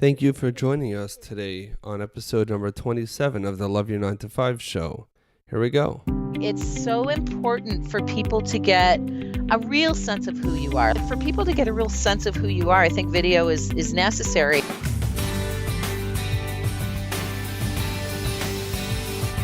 Thank you for joining us today on episode number 27 of the Love Your 9 to 5 show. Here we go. It's so important for people to get a real sense of who you are. For people to get a real sense of who you are, I think video is necessary.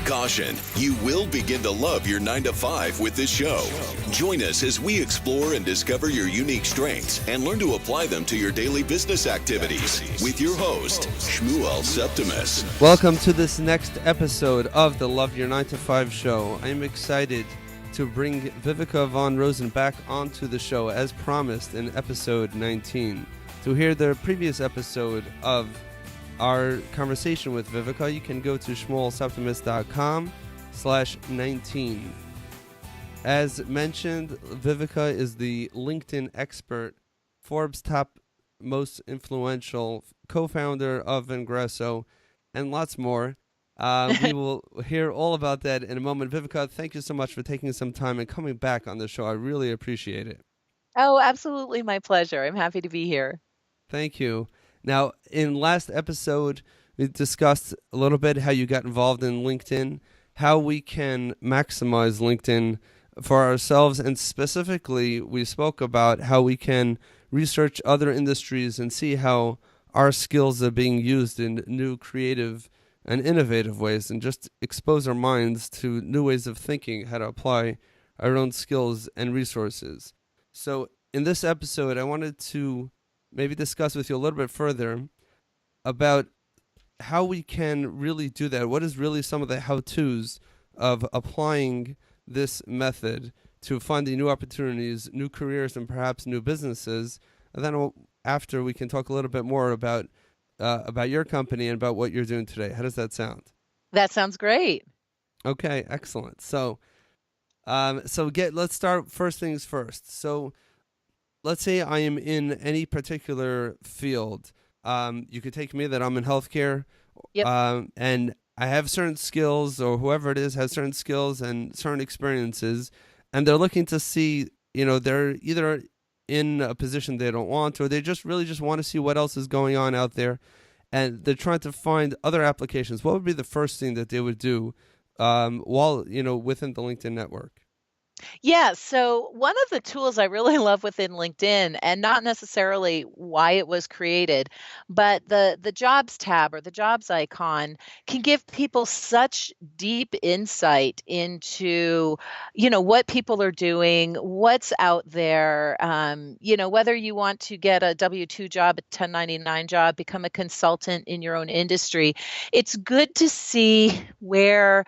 Caution, you will begin to love your 9 to 5 with this show. Join us as we explore and discover your unique strengths and learn to apply them to your daily business activities with your host, Shmuel Septimus. Welcome to this next episode of the Love Your 9 to 5 show. I'm excited to bring Viveka von Rosen back onto the show as promised in episode 19. To hear the previous episode of our conversation with Viveka, you can go to shmuelseptimus.com/19. As mentioned, Viveka is the LinkedIn expert, Forbes' top most influential, co-founder of Ingresso, and lots more. We will hear all about that in a moment. Viveka, thank you so much for taking some time and coming back on the show. I really appreciate it. Oh, absolutely my pleasure. I'm happy to be here. Thank you. Now, in last episode, we discussed a little bit how you got involved in LinkedIn, how we can maximize LinkedIn for ourselves, and specifically, we spoke about how we can research other industries and see how our skills are being used in new creative and innovative ways, and just expose our minds to new ways of thinking, how to apply our own skills and resources. So in this episode, I wanted to maybe discuss with you a little bit further about how we can really do that. What is really some of the how-tos of applying this method to finding new opportunities, new careers, and perhaps new businesses. And then after, we can talk a little bit more about your company and about what you're doing today. How does that sound? That sounds great. Okay, excellent. So let's start first things first. So let's say I am in any particular field. You could take me that I'm in healthcare, Yep. and I have certain skills, or whoever it is has certain skills and certain experiences, and they're looking to see, they're either in a position they don't want, or they just really just want to see what else is going on out there, and they're trying to find other applications. What would be the first thing that they would do while within the LinkedIn network? Yeah, so one of the tools I really love within LinkedIn, and not necessarily why it was created, but the jobs tab or the jobs icon can give people such deep insight into, what people are doing, what's out there, whether you want to get a W-2 job, a 1099 job, become a consultant in your own industry. It's good to see where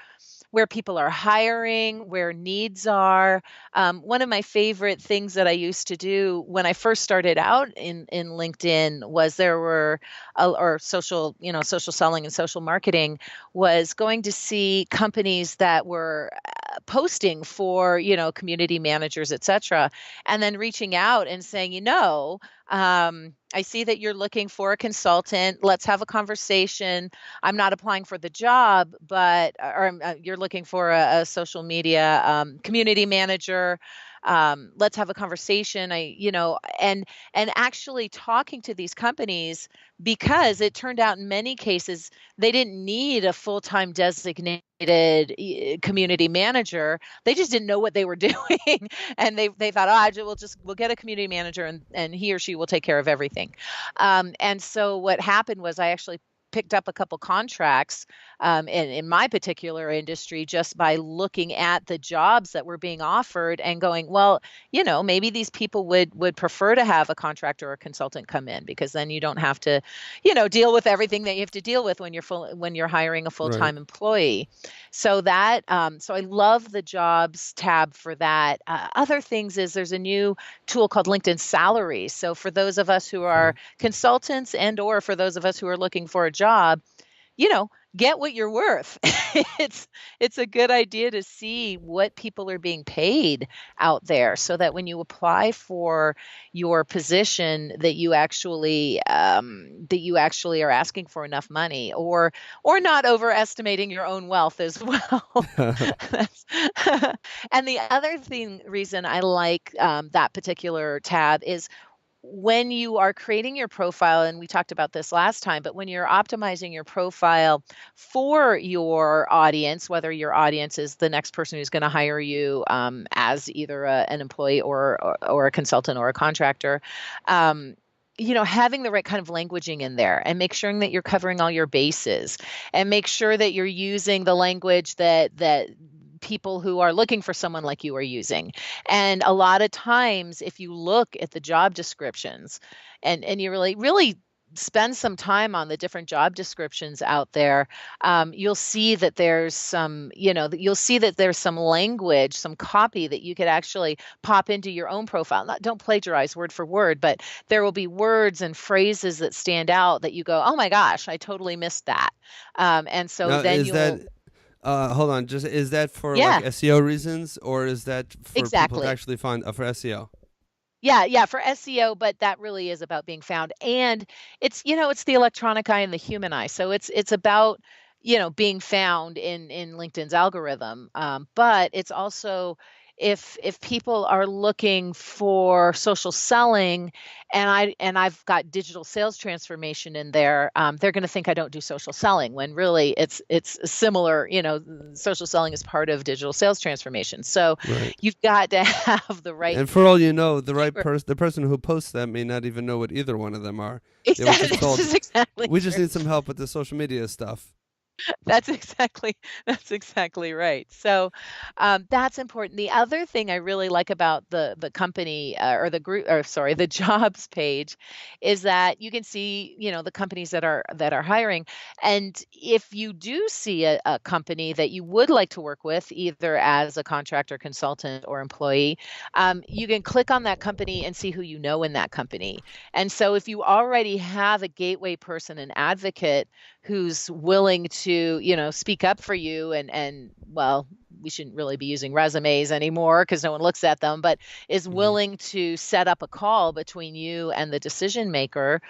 people are hiring, where needs are. One of my favorite things that I used to do when I first started out in LinkedIn was or social selling and social marketing, was going to see companies that were posting for, community managers, et cetera, and then reaching out and saying, I see that you're looking for a consultant. Let's have a conversation. I'm not applying for the job, but you're looking for a social media community manager. Let's have a conversation. And actually talking to these companies, because it turned out in many cases they didn't need a full-time designated community manager. They just didn't know what they were doing, and they thought, we'll get a community manager, and he or she will take care of everything. And so what happened was I actually picked up a couple contracts in my particular industry just by looking at the jobs that were being offered and going, well, maybe these people would prefer to have a contractor or a consultant come in, because then you don't have to, deal with everything that you have to deal with when you're hiring a full-time employee. So so I love the jobs tab for that. Other things is there's a new tool called LinkedIn Salaries. So for those of us who are consultants or for those of us who are looking for a job, get what you're worth. It's a good idea to see what people are being paid out there, so that when you apply for your position, that you actually are asking for enough money, or not overestimating your own wealth as well. And the other reason I like that particular tab is when you are creating your profile, and we talked about this last time, but when you're optimizing your profile for your audience, whether your audience is the next person who's going to hire you as either an employee or a consultant or a contractor, having the right kind of languaging in there and make sure that you're covering all your bases and make sure that you're using the language that people who are looking for someone like you are using. And a lot of times, if you look at the job descriptions and you really spend some time on the different job descriptions out there, you'll see that there's some, you'll see that there's some language, some copy that you could actually pop into your own profile. Don't plagiarize word for word, but there will be words and phrases that stand out that you go, oh my gosh, I totally missed that. And so Now, then is that hold on, just is that for like yeah, SEO reasons, or is that for people to exactly. actually find for SEO? Yeah, for SEO, but that really is about being found. And it's the electronic eye and the human eye. So it's about, being found in LinkedIn's algorithm. But it's also if people are looking for social selling and I've got digital sales transformation in there, they're going to think I don't do social selling when really it's similar. Social selling is part of digital sales transformation. So Right. you've got to have the right And for all you know, the right keyword. the person who posts that may not even know what either one of them are. They were Exactly. just This told, is exactly we just true. need some help with the social media stuff. That's exactly right. So that's important. The other thing I really like about the company or the group, or sorry, the jobs page, is that you can see the companies that are hiring, and if you do see a company that you would like to work with, either as a contractor, consultant, or employee, you can click on that company and see who you know in that company. And so if you already have a gateway person, an advocate who's willing to, speak up for you and well, we shouldn't really be using resumes anymore because no one looks at them, but is Hmm. willing to set up a call between you and the decision maker,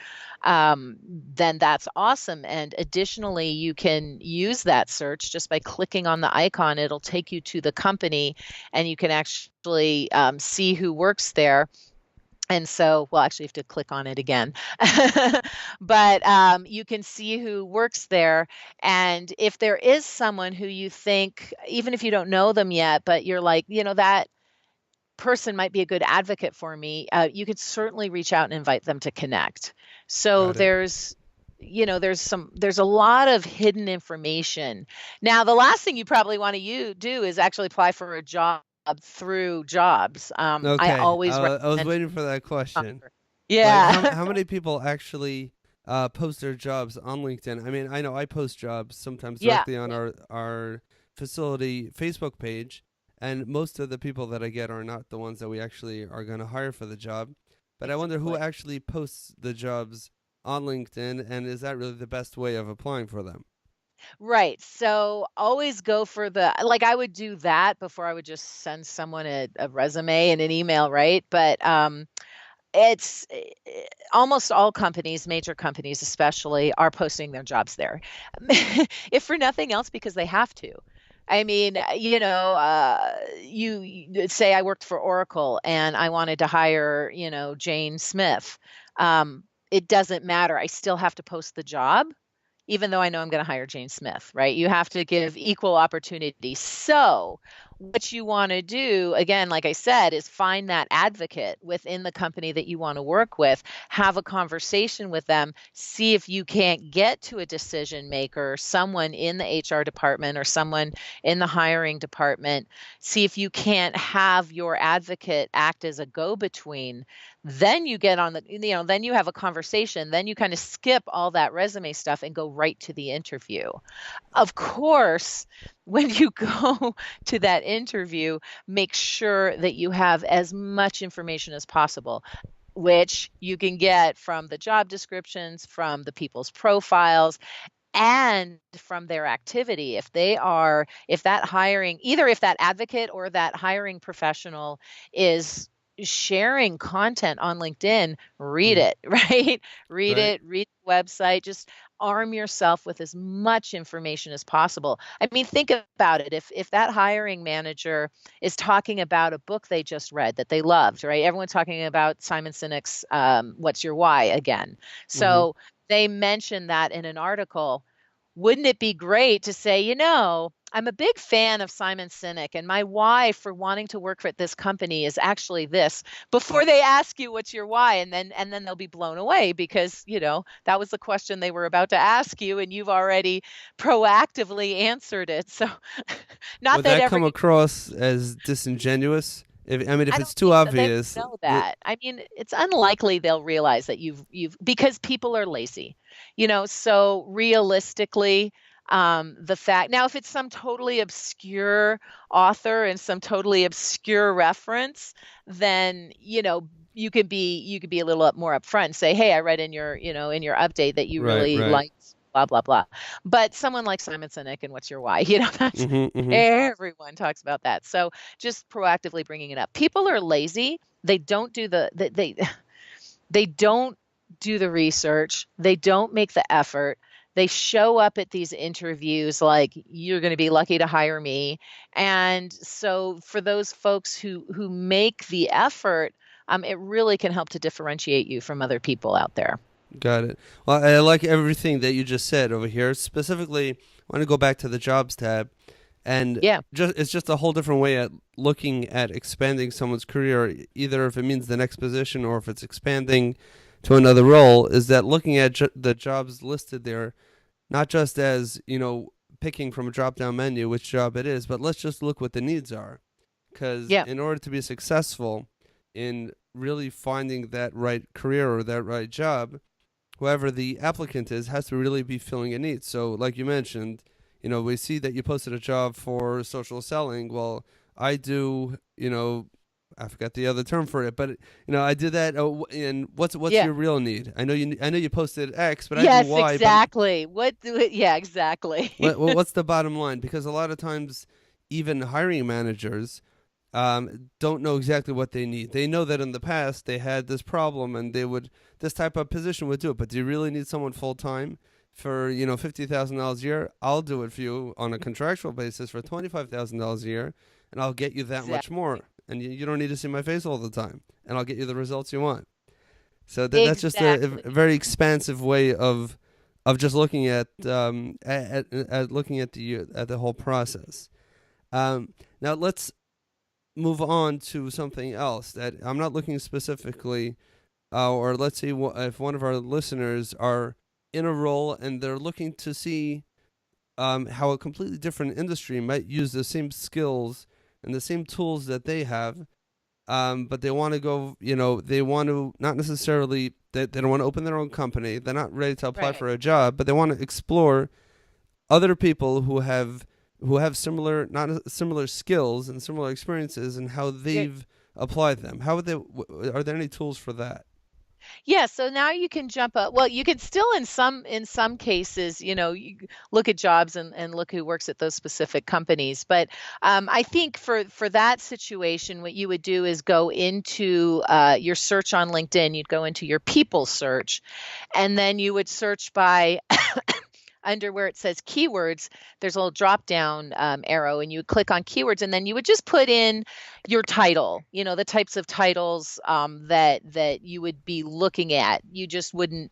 then that's awesome. And additionally, you can use that search just by clicking on the icon. It'll take you to the company and you can actually see who works there. And so, well, actually, you have to click on it again. But you can see who works there. And if there is someone who you think, even if you don't know them yet, but you're like, that person might be a good advocate for me, you could certainly reach out and invite them to connect. So Got it. there's a lot of hidden information. Now, the last thing you probably want to do is actually apply for a job through jobs. I Okay. always I was recommend. waiting for that question. Like, Yeah. how many people actually post their jobs on LinkedIn? I mean, I know I post jobs sometimes Yeah. directly on our facility Facebook page, and most of the people that I get are not the ones that we actually are going to hire for the job. But I wonder who Exactly. actually posts the jobs on LinkedIn, and is that really the best way of applying for them? Right. So always go for like I would do that before I would just send someone a resume and an email, right? But it's almost all companies, major companies especially, are posting their jobs there. If for nothing else, because they have to. I mean, you say I worked for Oracle and I wanted to hire, Jane Smith. It doesn't matter. I still have to post the job even though I know I'm going to hire Jane Smith, right? You have to give equal opportunity. So, what you want to do, again, like I said, is find that advocate within the company that you want to work with, have a conversation with them, see if you can't get to a decision maker, someone in the HR department or someone in the hiring department, see if you can't have your advocate act as a go between. Then you get on then you have a conversation, then you kind of skip all that resume stuff and go right to the interview. Of course, when you go to that interview, make sure that you have as much information as possible, which you can get from the job descriptions, from the people's profiles, and from their activity. If that hiring, either if that advocate or that hiring professional is sharing content on LinkedIn, read it, right? Read Right. it, read the website, just arm yourself with as much information as possible. I mean, think about it. If that hiring manager is talking about a book they just read that they loved, right? Everyone's talking about Simon Sinek's What's Your Why again. Mm-hmm. So they mentioned that in an article. Wouldn't it be great to say, I'm a big fan of Simon Sinek, and my why for wanting to work for this company is actually this, before they ask you what's your why, and then they'll be blown away because, that was the question they were about to ask you, and you've already proactively answered it. So not Would that that ever come across as disingenuous? If I it's don't too think so. They obvious, know that. I mean, it's unlikely they'll realize that you've because people are lazy, so realistically, the fact now, if it's some totally obscure author and some totally obscure reference, then, you could be a little more upfront and say, hey, I read in your update that you right, really right. liked blah, blah, blah. But someone like Simon Sinek and What's Your Why, that's Mm-hmm, mm-hmm. everyone talks about that. So just proactively bringing it up. People are lazy. They don't do they don't do the research. They don't make the effort. They show up at these interviews like, you're going to be lucky to hire me. And so for those folks who make the effort, it really can help to differentiate you from other people out there. Got it. Well, I like everything that you just said over here. Specifically, I want to go back to the jobs tab, and Yeah. it's just a whole different way at looking at expanding someone's career, either if it means the next position or if it's expanding to another role, is that looking at the jobs listed there, not just as, picking from a drop-down menu which job it is, but let's just look what the needs are. Because Yeah. in order to be successful in really finding that right career or that right job, whoever the applicant is has to really be filling a need. So, like you mentioned, we see that you posted a job for social selling. Well, I do, I forgot the other term for it, but I did that. And what's Yeah. your real need? I know you posted X, but I Yes, do Y. exactly. Yeah, exactly. What's the bottom line? Because a lot of times, even hiring managers don't know exactly what they need. They know that in the past they had this problem and this type of position would do it. But do you really need someone full time for $50,000 a year? I'll do it for you on a contractual basis for $25,000 a year, and I'll get you that much more. Exactly. And you don't need to see my face all the time, and I'll get you the results you want. So that's just a Exactly. very expansive way of just looking at looking at the whole process. Now let's move on to something else that I'm not looking specifically, or let's see if one of our listeners are in a role and they're looking to see how a completely different industry might use the same skills and the same tools that they have, but they want to go, they want to not necessarily, they don't want to open their own company. They're not ready to apply Right. for a job, but they want to explore other people who have similar, not similar skills and similar experiences, and how they've applied them. How would are there any tools for that? Yeah, so now you can jump up. Well, you can still in some cases, you look at jobs and look who works at those specific companies. But I think for that situation, what you would do is go into your search on LinkedIn. You'd go into your people search, and then you would search by under where it says keywords. There's a little drop down arrow, and you would click on keywords, and then you would just put in your title, the types of titles that you would be looking at. You just wouldn't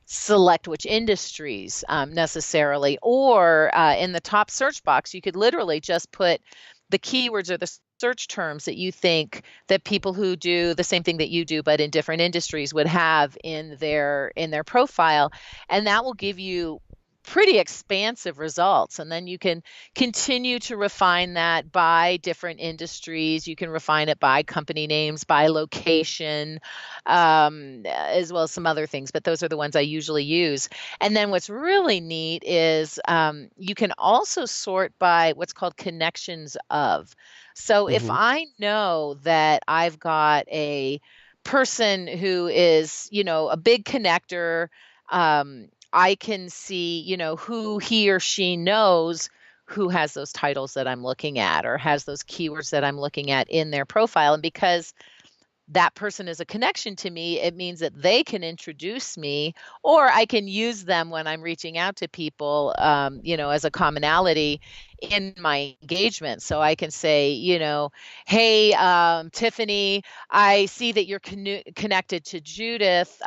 select which industries necessarily, or in the top search box, you could literally just put the keywords or the search terms that you think that people who do the same thing that you do but in different industries would have in their profile, and that will give you pretty expansive results. And then you can continue to refine that by different industries. You can refine it by company names, by location, as well as some other things. But those are the ones I usually use. And then what's really neat is you can also sort by what's called connections of. So if Mm-hmm. I know that I've got a person who is, a big connector, I can see, who he or she knows who has those titles that I'm looking at or has those keywords that I'm looking at in their profile. And because that person is a connection to me, it means that they can introduce me, or I can use them when I'm reaching out to people, as a commonality in my engagement. So I can say, hey, Tiffany, I see that you're connected to Judith.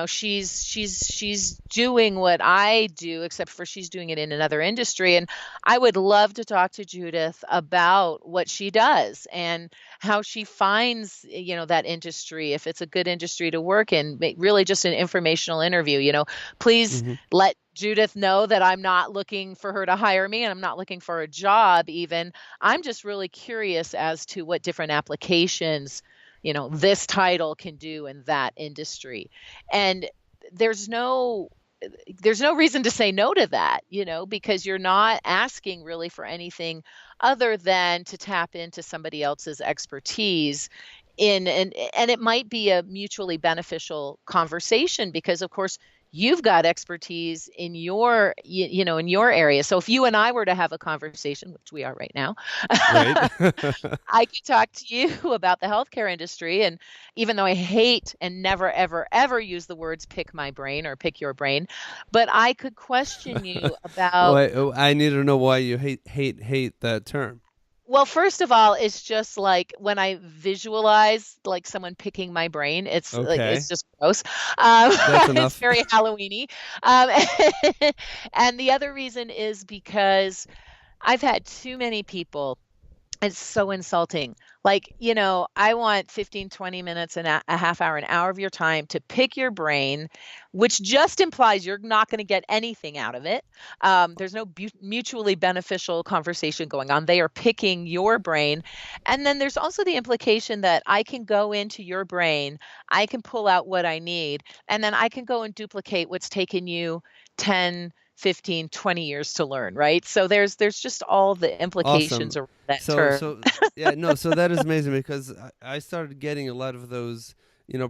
She's doing what I do, except for she's doing it in another industry. And I would love to talk to Judith about what she does and how she finds, that industry, if it's a good industry to work in. Really just an informational interview. Please let Judith know that I'm not looking for her to hire me, and I'm not looking for a job even. I'm just really curious as to what different applications, this title can do in that industry. And there's no reason to say no to that, because you're not asking really for anything other than to tap into somebody else's expertise and it might be a mutually beneficial conversation, because of course you've got expertise in your, in your area. So if you and I were to have a conversation, which we are right now, Right. I could talk to you about the healthcare industry. And even though I hate and never, ever, ever use the words pick my brain or pick your brain, but I could question you about. Well, I need to know why you hate that term. Well, first of all, it's just like when I visualize like someone picking my brain, it's like Okay. it's just gross. That's enough. It's very Halloween-y. And the other reason is because I've had too many people. It's so insulting. Like, I want 15, 20 minutes and a half hour, an hour of your time to pick your brain, which just implies you're not going to get anything out of it. There's no mutually beneficial conversation going on. They are picking your brain. And then there's also the implication that I can go into your brain, I can pull out what I need, and then I can go and duplicate what's taken you 10, 15, 20 years to learn, right? So there's just all the implications Awesome. around that term. So that is amazing, because I started getting a lot of those,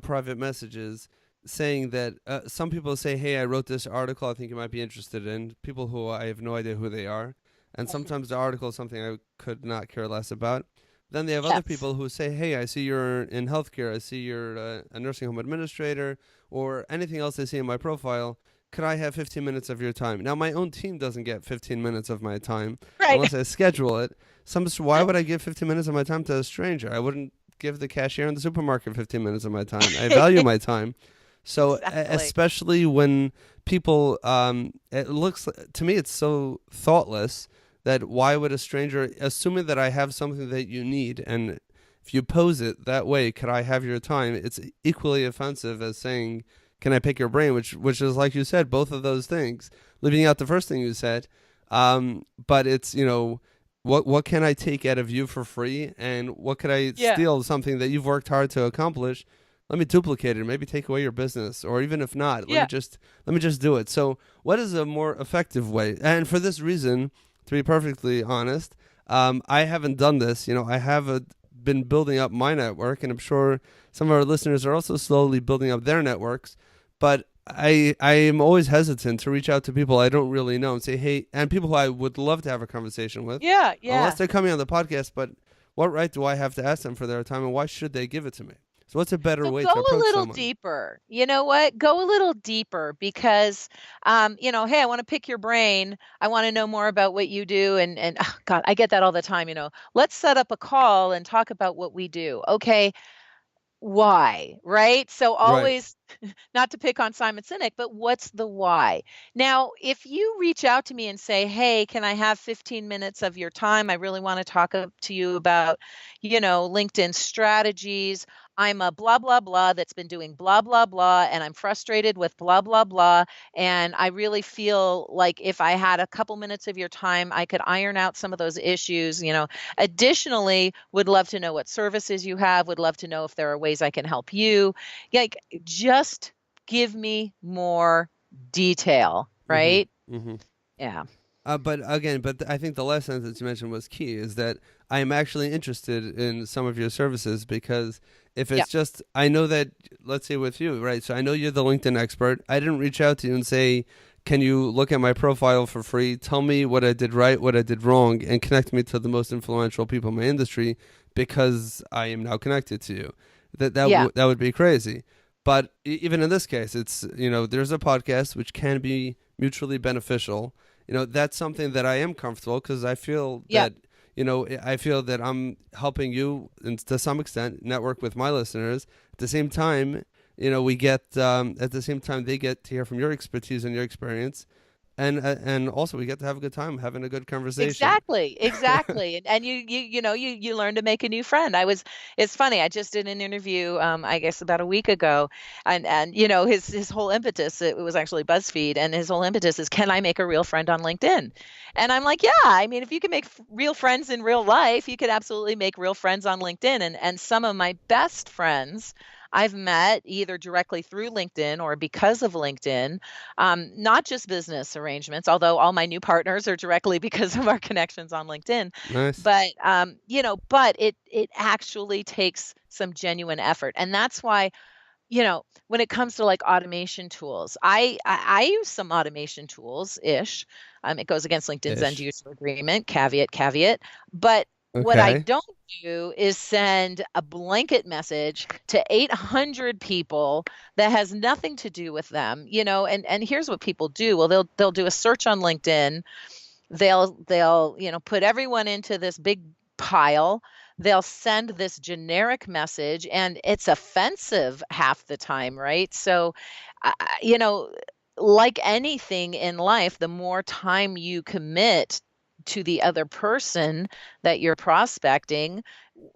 private messages saying that some people say, hey, I wrote this article I think you might be interested in, people who I have no idea who they are. And sometimes the article is something I could not care less about. Then they have other people who say, hey, I see you're in healthcare, I see you're a nursing home administrator, or anything else they see in my profile. Could I have 15 minutes of your time? Now, my own team doesn't get 15 minutes of my time unless I schedule it. Why would I give 15 minutes of my time to a stranger? I wouldn't give the cashier in the supermarket 15 minutes of my time. I value my time. So especially when people, it looks to me, it's so thoughtless that why would a stranger, assuming that I have something that you need, and if you pose it that way, could I have your time? It's equally offensive as saying, can I pick your brain? Which is, like you said, both of those things, leaving out the first thing you said. But it's, what can I take out of you for free? And what could I steal, something that you've worked hard to accomplish? Let me duplicate it, maybe take away your business. Or even if not, let me just do it. So what is a more effective way? And for this reason, to be perfectly honest, I haven't done this. I have been building up my network, and I'm sure some of our listeners are also slowly building up their networks. But I am always hesitant to reach out to people I don't really know and say, hey, and people who I would love to have a conversation with. Yeah. Unless they're coming on the podcast, but what right do I have to ask them for their time, and why should they give it to me? So what's a better way to approach someone? Go a little someone? deeper. You know what? Go a little deeper, because, hey, I want to pick your brain. I want to know more about what you do. And oh God, I get that all the time. Let's set up a call and talk about what we do. Okay. Why, right? So always, not to pick on Simon Sinek, but what's the why? Now, if you reach out to me and say, hey, can I have 15 minutes of your time? I really want to talk to you about, LinkedIn strategies. I'm a blah, blah, blah that's been doing blah, blah, blah, and I'm frustrated with blah, blah, blah. And I really feel like if I had a couple minutes of your time, I could iron out some of those issues. Additionally, would love to know what services you have, would love to know if there are ways I can help you. Just give me more detail, right? Mm-hmm. Yeah. But I think the last sentence you mentioned was key, is that I am actually interested in some of your services, because if it's just, I know that, let's say with you, right? So I know you're the LinkedIn expert. I didn't reach out to you and say, can you look at my profile for free? Tell me what I did right, what I did wrong, and connect me to the most influential people in my industry, because I am now connected to you. Yeah. That would be crazy. But even in this case, it's, there's a podcast which can be mutually beneficial. That's something that I am comfortable, because I feel Yeah. that, I feel that I'm helping you, and to some extent, network with my listeners. At the same time, we get, at the same time, they get to hear from your expertise and your experience. And also we get to have a good time having a good conversation. Exactly. And you learn to make a new friend. It's funny. I just did an interview, I guess about a week ago, and his whole impetus, it was actually BuzzFeed, and his whole impetus is, can I make a real friend on LinkedIn? And I'm like, yeah, I mean, if you can make real friends in real life, you could absolutely make real friends on LinkedIn. And some of my best friends I've met either directly through LinkedIn or because of LinkedIn, not just business arrangements, although all my new partners are directly because of our connections on LinkedIn. Nice. But it actually takes some genuine effort, and that's why, when it comes to like automation tools, I use some automation tools ish. It goes against LinkedIn's end Ish. user agreement, caveat. But what I Okay. don't do is send a blanket message to 800 people that has nothing to do with them, and here's what people do. Well, they'll do a search on LinkedIn. They'll put everyone into this big pile. They'll send this generic message, and it's offensive half the time, right? So, you know, like anything in life, the more time you commit to the other person that you're prospecting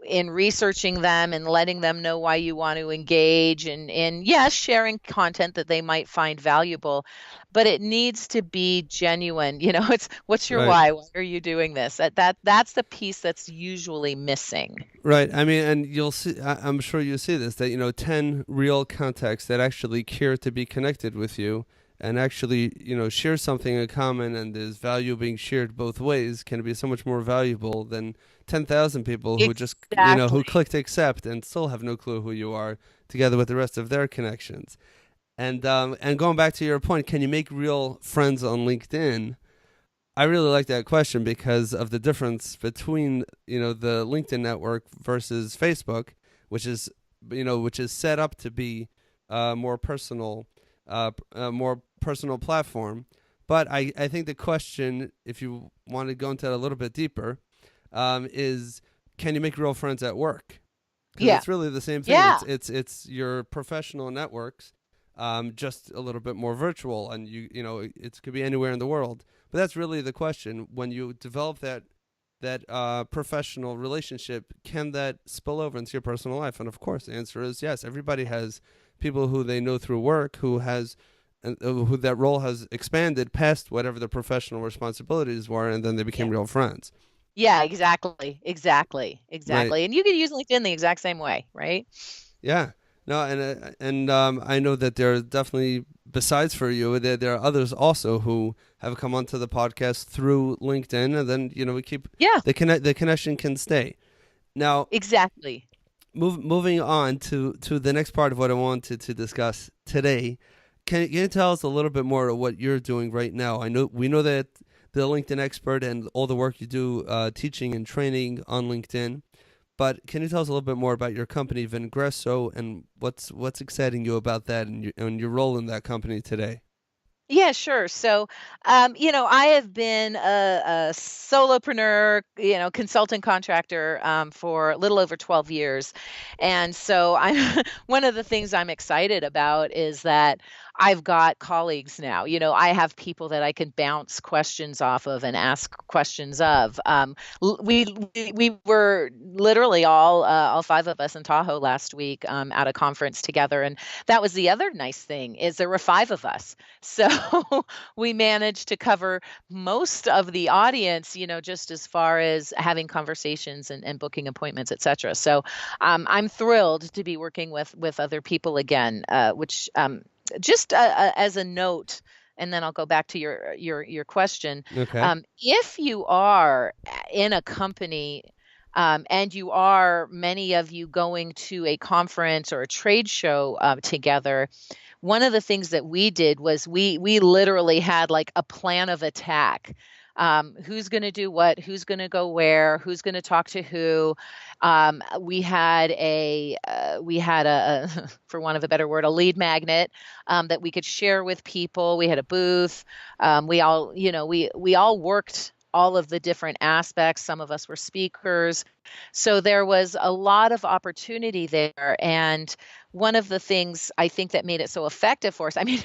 in researching them and letting them know why you want to engage, and yes, sharing content that they might find valuable, but it needs to be genuine. It's, what's your Right. why? Why are you doing this? That's the piece that's usually missing. Right. I mean, and you'll see, I'm sure you see this, that, 10 real contacts that actually care to be connected with you and actually, share something in common, and there's value being shared both ways, can be so much more valuable than 10,000 people who just, who Exactly. clicked accept and still have no clue who you are, together with the rest of their connections. And going back to your point, can you make real friends on LinkedIn? I really like that question because of the difference between, the LinkedIn network versus Facebook, which is, which is set up to be more personal, a more personal platform. But I think the question, if you want to go into that a little bit deeper, is, can you make real friends at work? Because Yeah. it's really the same thing. Yeah. It's your professional networks, just a little bit more virtual, and it could be anywhere in the world. But that's really the question. When you develop that professional relationship, can that spill over into your personal life? And of course, the answer is yes. Everybody has people who they know through work who has, who that role has expanded past whatever the professional responsibilities were, and then they became Yeah. real friends. Yeah, exactly. Right. And you could use LinkedIn the exact same way, right? Yeah. No, and I know that there are definitely, besides for you, there are others also who have come onto the podcast through LinkedIn, and then we keep Yeah, the connection can stay. Now, exactly. moving on to the next part of what I wanted to discuss today, can you tell us a little bit more of what you're doing right now? We know that the LinkedIn expert and all the work you do, teaching and training on LinkedIn. But can you tell us a little bit more about your company, Vingresso, and what's exciting you about that, and your role in that company today? Yeah, sure. So, I have been a solopreneur, consultant contractor, for a little over 12 years. And so I'm one of the things I'm excited about is that I've got colleagues now. I have people that I can bounce questions off of and ask questions of. We were literally all five of us in Tahoe last week, at a conference together, and that was the other nice thing is there were five of us. So we managed to cover most of the audience, just as far as having conversations and booking appointments, et cetera. So I'm thrilled to be working with other people again, which just as a note, and then I'll go back to your question. Okay. If you are in a company, and you are, many of you, going to a conference or a trade show together, one of the things that we did was we literally had like a plan of attack. Who's going to do what? Who's going to go where? Who's going to talk to who? We had a for want of a better word, a lead magnet that we could share with people. We had a booth. We all, we all worked all of the different aspects. Some of us were speakers. So there was a lot of opportunity there. And one of the things I think that made it so effective for us, I mean,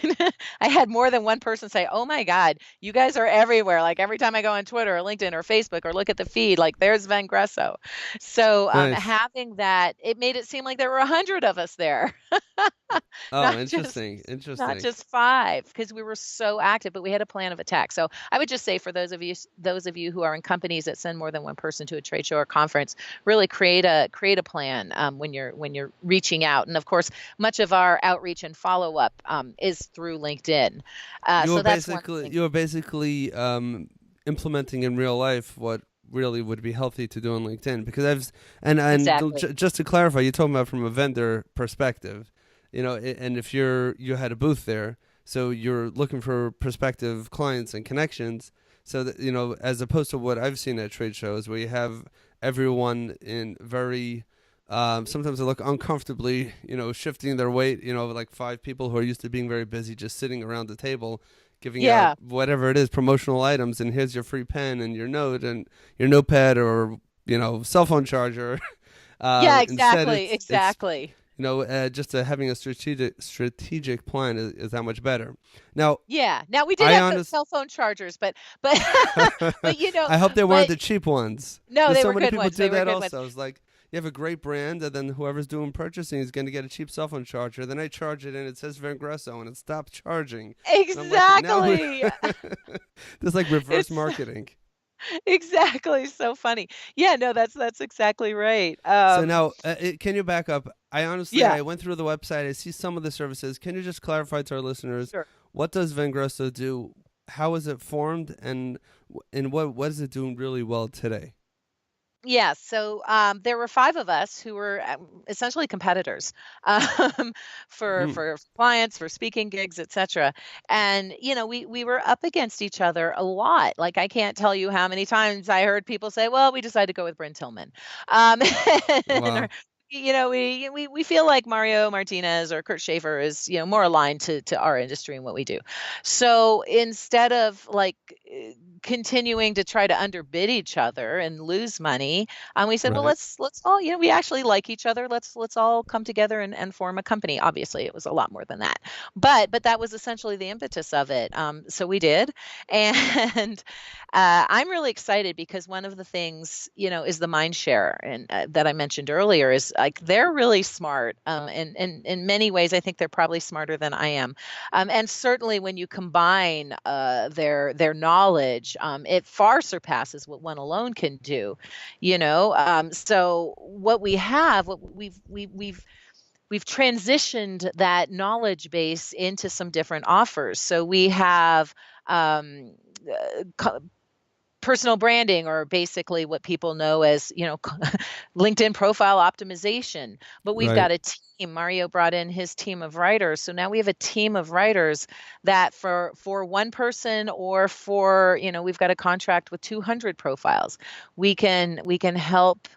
I had more than one person say, "Oh my God, you guys are everywhere." Like every time I go on Twitter or LinkedIn or Facebook or look at the feed, like there's Vengresso. So Nice. having that, it made it seem like there were 100 of us there. Oh, not just interesting. not Interesting. just five, because we were so active, but we had a plan of attack. So I would just say for those of you who are in companies that send more than one person to a trade show or conference, really create a plan when you're reaching out. And of course, much of our outreach and follow up is through LinkedIn. So that's one thing. You were basically implementing in real life what really would be healthy to do on LinkedIn, because Exactly. just to clarify, you're talking about from a vendor perspective, and if you had a booth there, so you're looking for prospective clients and connections, so that as opposed to what I've seen at trade shows where you have everyone in very sometimes they look uncomfortably, shifting their weight, like five people who are used to being very busy just sitting around the table giving out Yeah. whatever it is, promotional items, and here's your free pen and your note and your notepad or, cell phone charger. Yeah, Instead, exactly. it's Exactly. just having a strategic plan is that much better. Now, Yeah. Now we did I have honest, cell phone chargers, but but I hope they weren't but the cheap ones. no, Because they so were many good people ones. do They were that good ones. also. It's like you have a great brand, and then whoever's doing purchasing is going to get a cheap cell phone charger. Then I charge it, and it says Vengresso, and it stops charging. And I'm like, now Exactly. there's like reverse It's marketing. exactly so funny. Yeah, no, that's exactly right. So now, can you back up? Yeah, I went through the website. I see some of the services. Can you just clarify to our listeners, sure. what does Vengresso do? How is it formed, and what is it doing really well today? Yeah, so there were five of us who were essentially competitors um, Mm, for clients, for speaking gigs, etc. And we were up against each other a lot. Like I can't tell you how many times I heard people say, "Well, we decided to go with Bryn Tillman," and, wow. we feel like Mario Martinez or Kurt Schaefer is more aligned to our industry and what we do. So instead of like continuing to try to underbid each other and lose money, we said, well, Right. let's all, we actually like each other. Let's all come together and form a company. Obviously, it was a lot more than that, but that was essentially the impetus of it. So we did, and I'm really excited because one of the things is the mind share, and that I mentioned earlier is like they're really smart, and in many ways, I think they're probably smarter than I am. And certainly when you combine their knowledge, it far surpasses what one alone can do. So what we've transitioned that knowledge base into some different offers. So we have co- personal branding, or basically what people know as LinkedIn profile optimization. But we've Right. got a team. Mario brought in his team of writers, so now we have a team of writers that for one person, or for we've got a contract with 200 profiles, we can help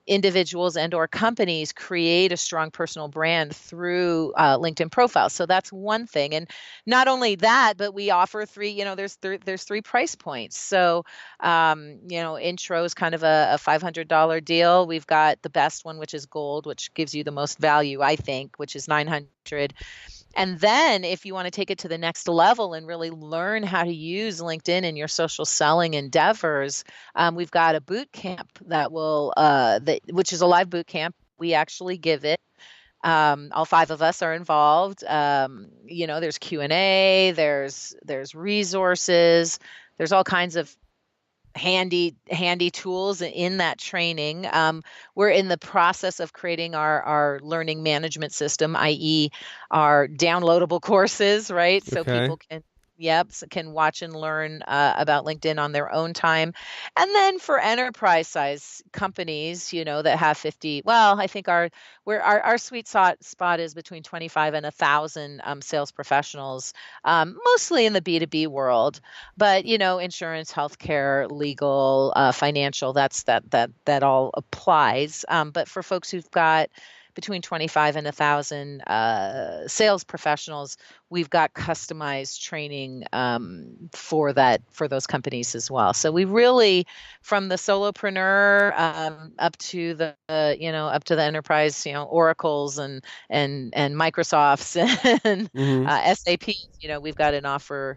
individuals and or companies create a strong personal brand through LinkedIn profiles. So that's one thing. And not only that, but we offer three, there's three price points. So, intro is kind of a $500 deal. We've got the best one, which is gold, which gives you the most value, I think, which is 900. And then if you want to take it to the next level and really learn how to use LinkedIn in your social selling endeavors, we've got a boot camp which is a live boot camp. We actually give it. All five of us are involved. There's Q&A, there's resources, there's all kinds of handy tools in that training. We're in the process of creating our learning management system, i.e., our downloadable courses, right? So Okay. people can Yep, so can watch and learn about LinkedIn on their own time. And then for enterprise size companies, that have 50, well, I think our sweet spot is between 25 and 1,000 sales professionals, mostly in the B2B world. But, insurance, healthcare, legal, financial, that all applies. But for folks who've got between 25 and 1,000 sales professionals, we've got customized training for those companies as well. So we really, from the solopreneur up to the enterprise, Oracles and Microsofts and Hmm. SAPs, we've got an offer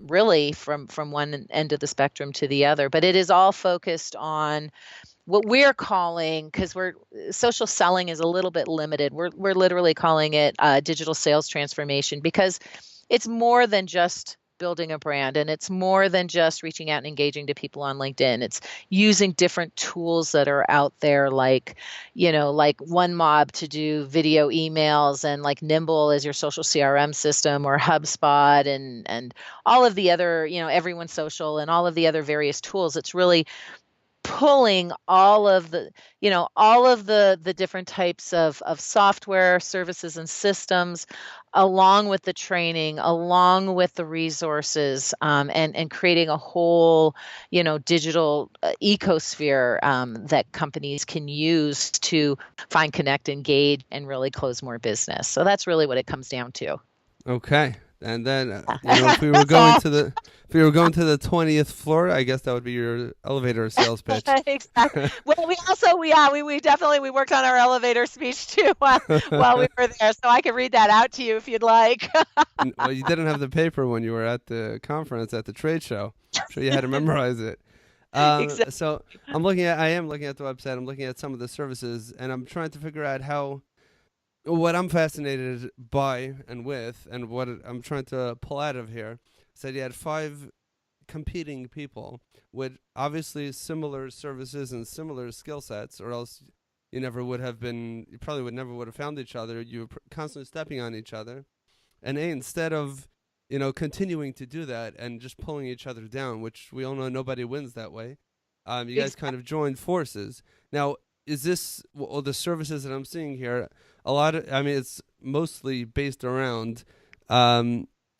really from one end of the spectrum to the other. But it is all focused on what we're calling, because social selling is a little bit limited. We're literally calling it digital sales transformation, because it's more than just building a brand, and it's more than just reaching out and engaging to people on LinkedIn. It's using different tools that are out there, like OneMob to do video emails, and like Nimble as your social CRM system, or HubSpot and all of the other, Everyone Social and all of the other various tools. It's really pulling all of the different types of software, services, and systems, along with the training, along with the resources, and creating a whole, digital ecosphere that companies can use to find, connect, engage, and really close more business. So that's really what it comes down to. Okay. And then, if we were That's going all. to the if we were going to the 20th floor, I guess that would be your elevator sales pitch. Exactly. Well, we definitely we worked on our elevator speech too while we were there, so I can read that out to you if you'd like. Well, you didn't have the paper when you were at the conference at the trade show. I'm sure you had to memorize it. Exactly. So I am looking at the website. I'm looking at some of the services, and I'm trying to figure out what I'm fascinated by and with, and what I'm trying to pull out of here. Said you had 5 competing people with obviously similar services and similar skill sets, or else you probably would never would have found each other. You were constantly stepping on each other. And instead of, continuing to do that and just pulling each other down, which we all know nobody wins that way, you guys kind of joined forces. Now, is this, well, the services that I'm seeing here, it's mostly based around,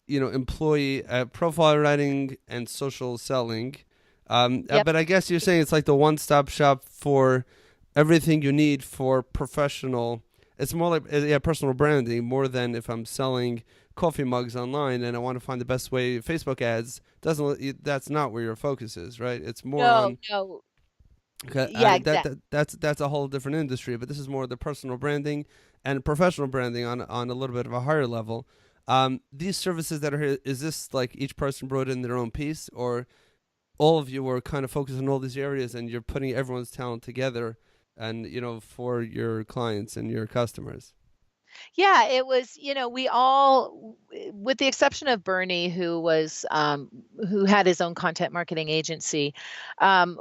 employee profile writing and social selling. Yep. But I guess you're saying it's like the one-stop shop for everything you need for professional. It's more like personal branding, more than if I'm selling coffee mugs online and I want to find the best way. Facebook ads that's not where your focus is, right? It's more No, on. no. Okay, Yeah, exactly. that's a whole different industry, but this is more the personal branding and professional branding on a little bit of a higher level. These services that are here, is this like each person brought in their own piece, or all of you were kind of focused on all these areas and you're putting everyone's talent together and for your clients and your customers? Yeah, it was, we all, with the exception of Bernie, who had his own content marketing agency,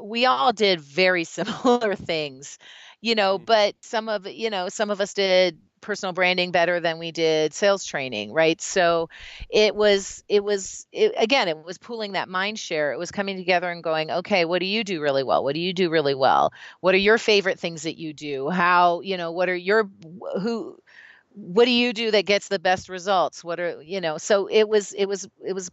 we all did very similar things, Mm. but some of us did personal branding better than we did sales training, right? So again, it was pooling that mind share. It was coming together and going, okay, what do you do really well? What do you do really well? What are your favorite things that you do? What are who, what do you do that gets the best results? So it was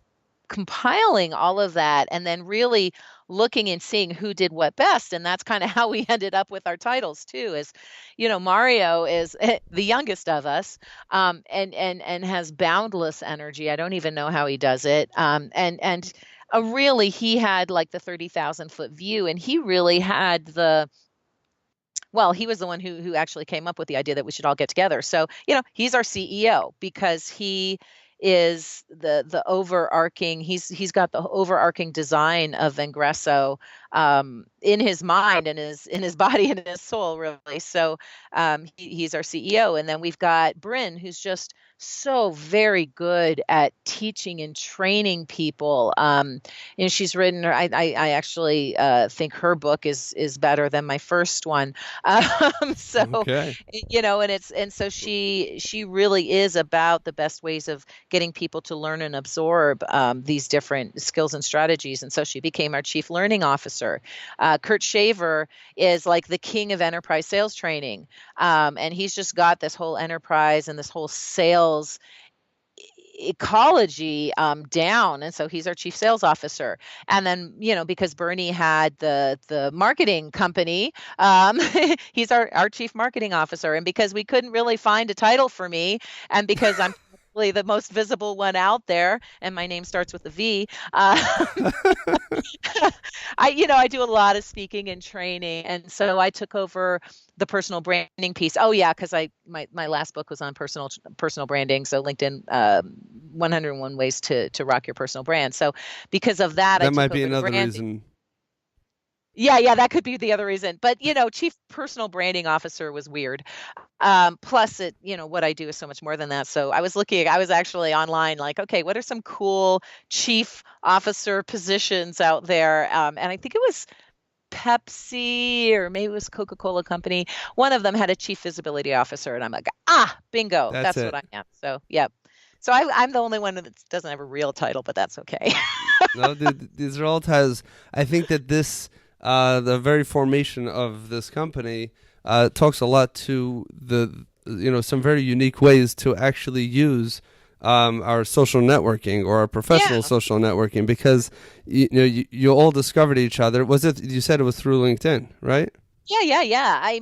compiling all of that, and then really looking and seeing who did what best. And that's kind of how we ended up with our titles too, is, Mario is the youngest of us, and has boundless energy. I don't even know how he does it. And really, he had like the 30,000-foot view, and he really had he was the one who actually came up with the idea that we should all get together. So, he's our CEO, because he is the overarching. He's got the overarching design of Vengresso in his mind and in his body and in his soul, really. So he's our CEO, and then we've got Bryn, who's just so very good at teaching and training people. She's written. I actually think her book is better than my first one. So Okay. and so she really is about the best ways of getting people to learn and absorb these different skills and strategies. And so she became our chief learning officer. Kurt Shaver is like the king of enterprise sales training. And he's just got this whole enterprise and this whole sales ecology down. And so he's our chief sales officer. And then, because Bernie had the marketing company, he's our chief marketing officer. And because we couldn't really find a title for me, and because I'm probably the most visible one out there, and my name starts with a V, I do a lot of speaking and training. And so I took over the personal branding piece. Oh yeah, because my last book was on personal branding. So LinkedIn, 101 ways to rock your personal brand. So because of that, That might be another reason. Yeah, that could be the other reason. But chief personal branding officer was weird. Plus, what I do is so much more than that. So I was actually online, like, okay, what are some cool chief officer positions out there? And I think it was Pepsi, or maybe it was Coca-Cola Company. One of them had a chief visibility officer, and I'm like, bingo, that's what I am. So, yep. So I'm the only one that doesn't have a real title, but that's okay. No, these are all titles. I think that this, the very formation of this company, talks a lot to the, some very unique ways to actually use our social networking or our professional social networking, because you all discovered each other. Was it? You said it was through LinkedIn, right? Yeah. I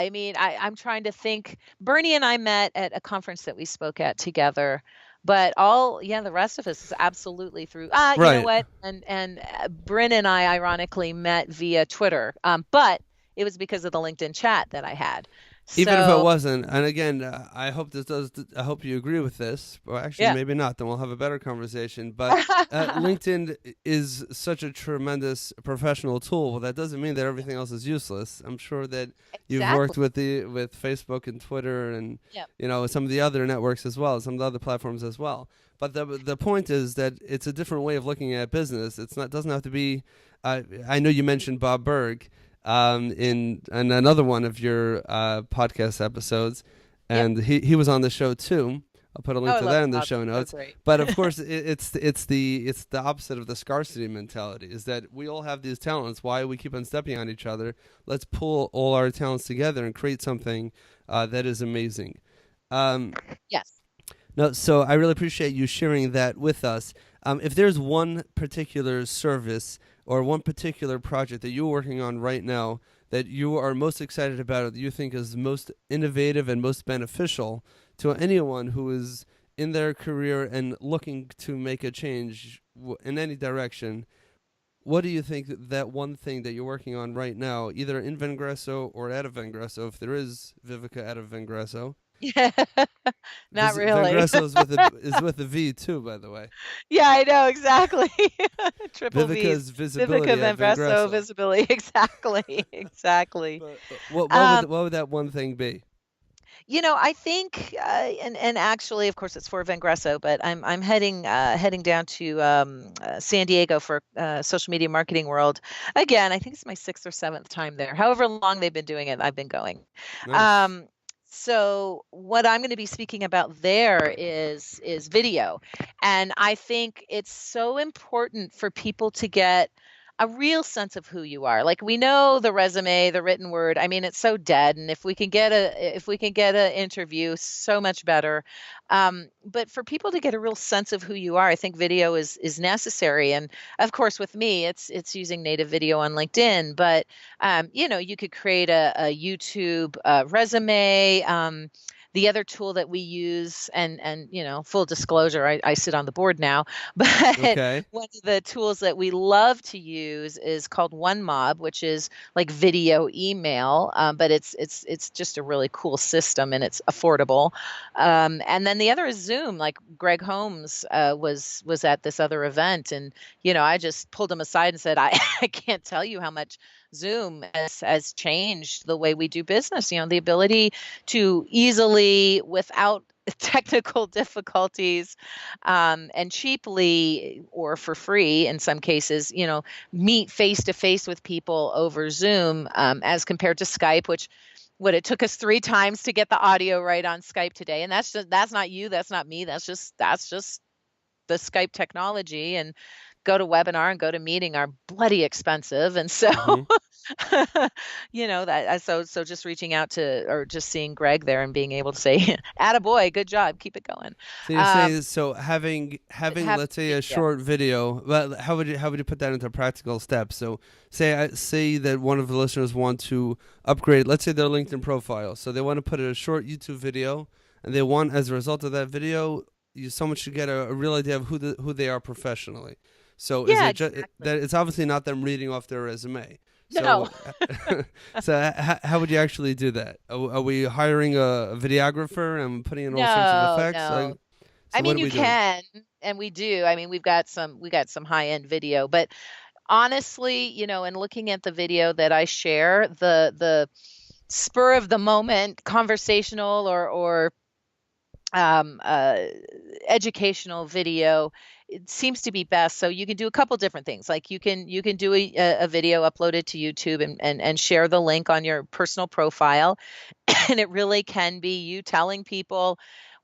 mean, I'm trying to think. Bernie and I met at a conference that we spoke at together, but the rest of us is absolutely through. Right. You know what? And Bryn and I ironically met via Twitter, but it was because of the LinkedIn chat that I had. Even if it wasn't, and again, I hope I hope you agree with this. Or actually, maybe not. Then we'll have a better conversation. But LinkedIn is such a tremendous professional tool. Well, that doesn't mean that everything else is useless. I'm sure that you've worked with Facebook and Twitter and some of the other networks as well, some of the other platforms as well. But the point is that it's a different way of looking at business. Doesn't have to be. I know you mentioned Bob Berg. In another one of your podcast episodes, and he was on the show too. I'll put a link to that in the show notes. But of course, it's the opposite of the scarcity mentality. Is that we all have these talents? Why we keep on stepping on each other? Let's pull all our talents together and create something that is amazing. Yes. No, so I really appreciate you sharing that with us. If there's one particular service or one particular project that you're working on right now that you are most excited about, or that you think is most innovative and most beneficial to anyone who is in their career and looking to make a change in any direction, what do you think that one thing that you're working on right now, either in Vengreso or out of Vengreso, if there is Viveka out of Vengreso? Yeah, not really. Vengreso is with a V too, by the way. Yeah, I know, exactly. Triple Viveka's V's. visibility. Viveka Vengreso visibility. Exactly. What would that one thing be? I think, and actually, of course, it's for Vengreso, but I'm heading down to San Diego for Social Media Marketing World again. I think it's my 6th or 7th time there. However long they've been doing it, I've been going. Nice. So what I'm going to be speaking about there is video. And I think it's so important for people to get a real sense of who you are. Like, we know the resume, the written word, I mean, it's so dead. And if we can get an interview, so much better. But for people to get a real sense of who you are, I think video is necessary. And of course, with me, it's using native video on LinkedIn. But you could create a YouTube resume. The other tool that we use, and full disclosure, I sit on the board now, but one of the tools that we love to use is called OneMob, which is like video email, but it's just a really cool system, and it's affordable. And then the other is Zoom. Like, Greg Holmes was at this other event, and I just pulled him aside and said, I can't tell you how much Zoom has changed the way we do business. You know, the ability to easily, without technical difficulties, and cheaply or for free in some cases, you know, meet face to face with people over Zoom, as compared to Skype, which it took us 3 times to get the audio right on Skype today. And that's not you, that's not me, that's just the Skype technology. And GoToWebinar and GoToMeeting are bloody expensive. And so, you know, so just reaching out to, or just seeing Greg there and being able to say, "Attaboy, good job, keep it going." So you say, so having let's say a short video, but how would you put that into practical steps? So say that one of the listeners want to upgrade, let's say their LinkedIn profile, so they want to put a short YouTube video, and they want, as a result of that video, someone should get a real idea of who they are professionally. So is it just that it's obviously not them reading off their resume? No. So how would you actually do that? Are we hiring a videographer and putting in all sorts of effects? No. So I mean, you can, and we do. I mean, we got some high-end video, but honestly, you know, in looking at the video that I share, the spur of the moment conversational or educational video, it seems to be best. So you can do a couple different things. Like you can do a video, upload it to YouTube, and share the link on your personal profile. And it really can be you telling people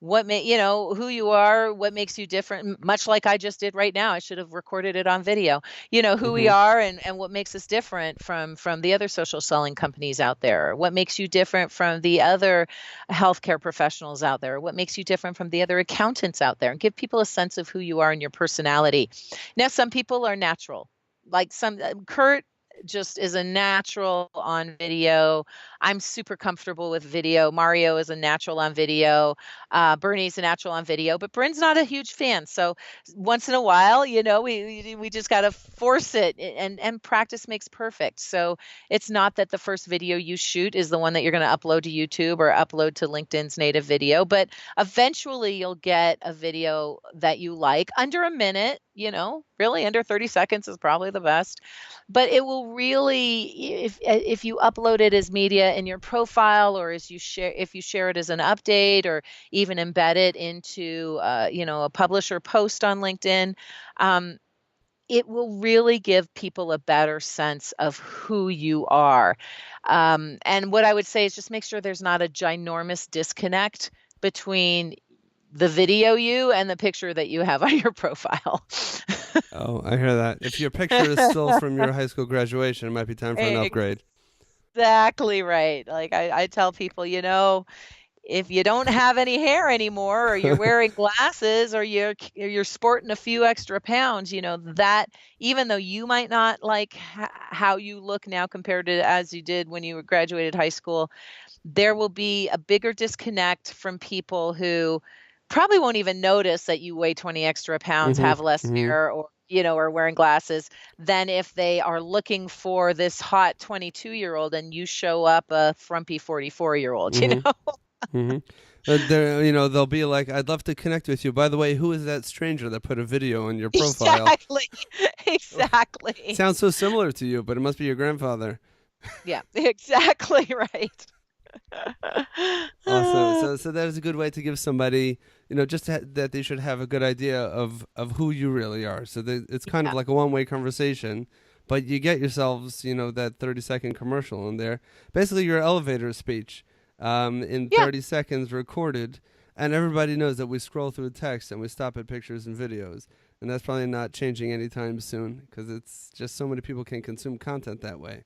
who you are, what makes you different, much like I just did right now. I should have recorded it on video, who we are and what makes us different from the other social selling companies out there, what makes you different from the other healthcare professionals out there, what makes you different from the other accountants out there, and give people a sense of who you are and your personality. Now, some people are natural, like Kurt just is a natural on video. I'm super comfortable with video. Mario is a natural on video. Bernie's a natural on video, but Bryn's not a huge fan. So once in a while, we just got to force it, and practice makes perfect. So it's not that the first video you shoot is the one that you're going to upload to YouTube or upload to LinkedIn's native video, but eventually you'll get a video that you like under a minute, really under 30 seconds is probably the best. But it will really, if you upload it as media in your profile, or if you share it as an update, or even embed it into a publisher post on LinkedIn, it will really give people a better sense of who you are. And what I would say is just make sure there's not a ginormous disconnect between the video you and the picture that you have on your profile. Oh, I hear that. If your picture is still from your high school graduation, it might be time for an upgrade. Exactly right. Like I tell people, if you don't have any hair anymore, or you're wearing glasses, or you're sporting a few extra pounds, that even though you might not like how you look now compared to as you did when you graduated high school, there will be a bigger disconnect from people who probably won't even notice that you weigh 20 extra pounds, have less hair, or or wearing glasses, than if they are looking for this hot 22-year-old and you show up a frumpy 44-year-old, They'll be like, "I'd love to connect with you. By the way, who is that stranger that put a video on your profile?" Exactly. Sounds so similar to you, but it must be your grandfather. Yeah, exactly right. Awesome. So that is a good way to give somebody, just that they should have a good idea of who you really are. So it's kind of like a one-way conversation, but you get yourselves, that 30-second commercial in there. Basically, your elevator speech in 30 seconds recorded, and everybody knows that we scroll through text and we stop at pictures and videos. And that's probably not changing anytime soon, because it's just so many people can consume content that way.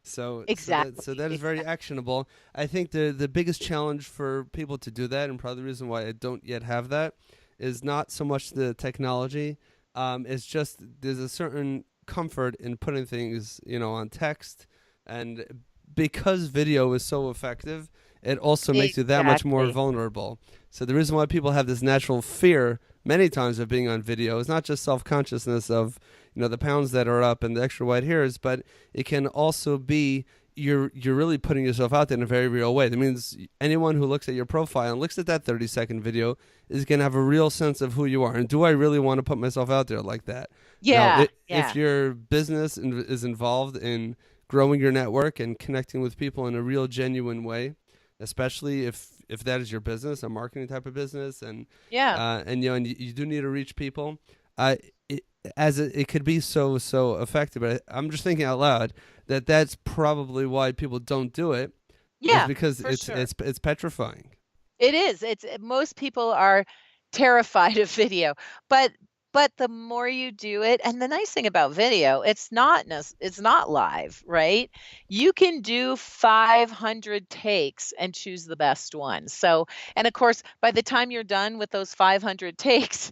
So exactly. So that is very actionable. I think the biggest challenge for people to do that, and probably the reason why I don't yet have that, is not so much the technology. It's just there's a certain comfort in putting things, on text, and because video is so effective, it also makes you that much more vulnerable. So the reason why people have this natural fear many times of being on video is not just self-consciousness of, the pounds that are up and the extra white hairs, but it can also be you're really putting yourself out there in a very real way. That means anyone who looks at your profile and looks at that 30-second video is going to have a real sense of who you are. And do I really want to put myself out there like that? Yeah. Now, if your business is involved in growing your network and connecting with people in a real, genuine way, especially if that is your business, a marketing type of business, and and you do need to reach people. It could be so effective, but I'm just thinking out loud that that's probably why people don't do it. Yeah, is because sure. it's petrifying. It is. Most people are terrified of video, but the more you do it, and the nice thing about video, it's not live, right? You can do 500 takes and choose the best one. So, and of course, by the time you're done with those 500 takes,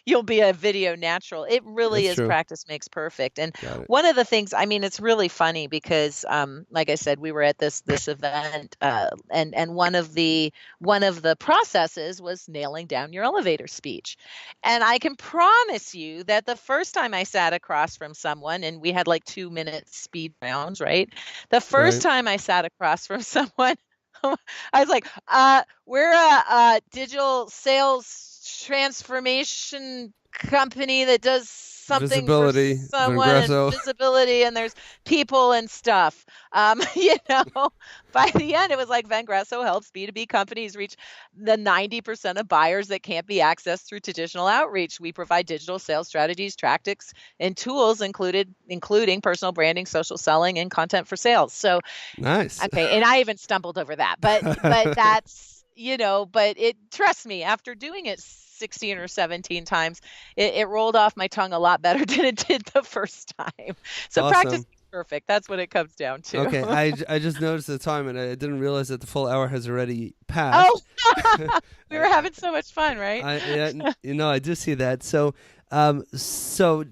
you'll be a video natural. It really That's is true. Practice makes perfect. And Got it. one of the things, I mean, it's really funny because, like I said, we were at this event, and one of the processes was nailing down your elevator speech. And I can promise you that the first time I sat across from someone, and we had like 2-minute speed rounds, right? The first time I sat across from someone, I was like, we're a digital sales transformation company that does something Visibility, for someone, Vingresso. and visibility, and there's people and stuff. By the end, it was like Vingresso helps B2B companies reach the 90% of buyers that can't be accessed through traditional outreach. We provide digital sales strategies, tactics, and tools, including personal branding, social selling, and content for sales. So, nice. Okay, and I even stumbled over that, but that's but trust me, after doing it 16 or 17 times, it rolled off my tongue a lot better than it did the first time. So Awesome. Practice is perfect. That's what it comes down to. Okay, I just noticed the time, and I didn't realize that the full hour has already passed. Oh, we were having so much fun, right? I do see that. So,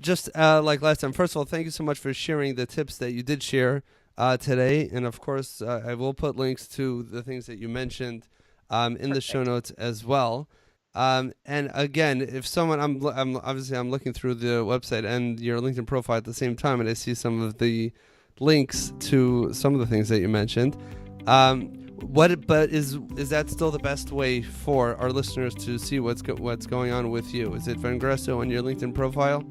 just like last time, first of all, thank you so much for sharing the tips that you did share today, and of course, I will put links to the things that you mentioned in the show notes as well. And again, if someone, I'm obviously I'm looking through the website and your LinkedIn profile at the same time, and I see some of the links to some of the things that you mentioned. But is that still the best way for our listeners to see what's going on with you? Is it Vingresso on your LinkedIn profile?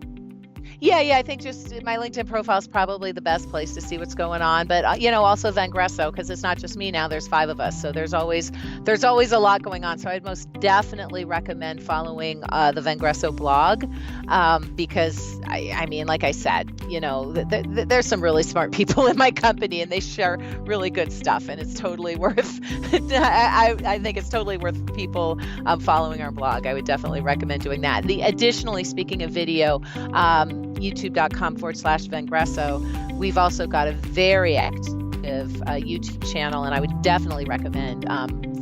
Yeah, I think just my LinkedIn profile is probably the best place to see what's going on. But also Vingresso, because it's not just me now. There's 5 of us, so there's always a lot going on. So I'd most definitely recommend following the Vingresso blog, because I mean, like I said, there's some really smart people in my company, and they share really good stuff, and it's totally worth. I think it's totally worth people following our blog. I would definitely recommend doing that. Additionally, speaking of video, youtube.com/Vingresso. We've also got a very active YouTube channel, and I would definitely recommend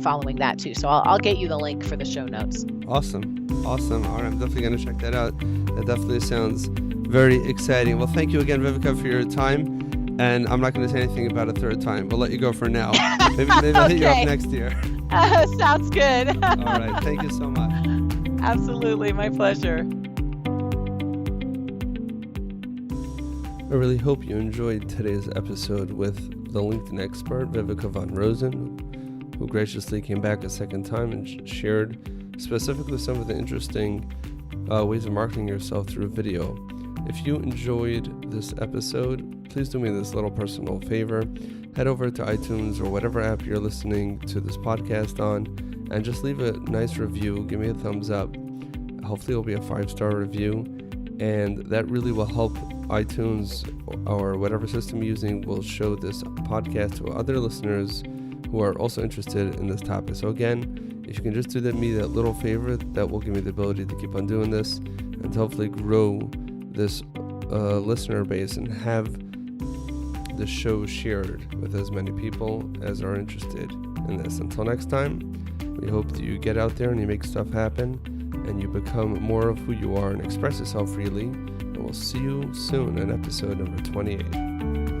following that too. So I'll get you the link for the show notes. Awesome. All right, I'm definitely going to check that out. That definitely sounds very exciting. Well, thank you again, Viveka, for your time. And I'm not going to say anything about a third time. We'll let you go for now. Maybe I'll hit you up next year. Sounds good. All right. Thank you so much. Absolutely. My pleasure. I really hope you enjoyed today's episode with the LinkedIn expert, Viveka von Rosen, who graciously came back a second time and shared specifically some of the interesting ways of marketing yourself through video. If you enjoyed this episode, please do me this little personal favor. Head over to iTunes or whatever app you're listening to this podcast on, and just leave a nice review. Give me a thumbs up. Hopefully it'll be a 5-star review, and that really will help iTunes or whatever system you're using will show this podcast to other listeners who are also interested in this topic. So again, if you can just do me that little favor, that will give me the ability to keep on doing this and to hopefully grow this listener base and have the show shared with as many people as are interested in this. Until next time, we hope that you get out there and you make stuff happen and you become more of who you are and express yourself freely. And we'll see you soon in episode number 28.